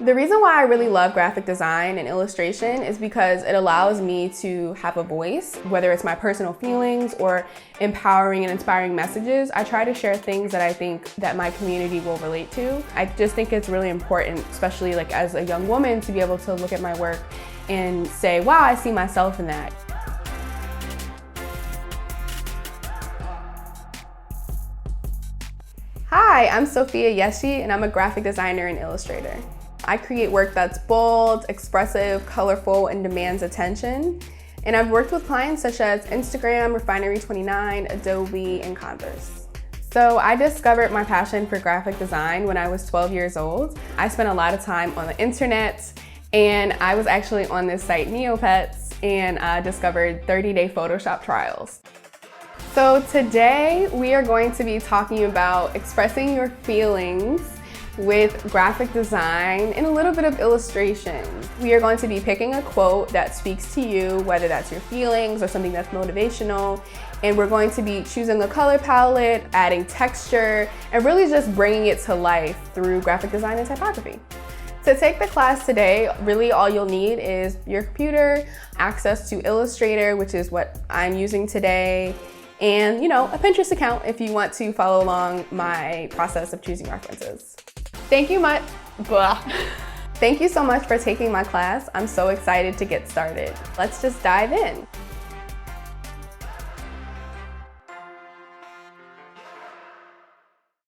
The reason why I really love graphic design and illustration is because it allows me to have a voice, whether it's my personal feelings or empowering and inspiring messages. I try to share things that I think that my community will relate to. I just think it's really important, especially like as a young woman, to be able to look at my work and say, wow, I see myself in that. Hi, I'm Sophia Yeshi, and I'm a graphic designer and illustrator. I create work that's bold, expressive, colorful, and demands attention. And I've worked with clients such as Instagram, Refinery29, Adobe, and Converse. So I discovered my passion for graphic design when I was 12 years old. I spent a lot of time on the internet, and I was actually on this site, Neopets, and I discovered 30-day Photoshop trials. So today we are going to be talking about expressing your feelings with graphic design and a little bit of illustration. We are going to be picking a quote that speaks to you, whether that's your feelings or something that's motivational, and we're going to be choosing a color palette, adding texture, and really just bringing it to life through graphic design and typography. To take the class today, really all you'll need is your computer, access to Illustrator, which is what I'm using today, and a Pinterest account if you want to follow along my process of choosing references. Thank you so much for taking my class. I'm so excited to get started. Let's just dive in.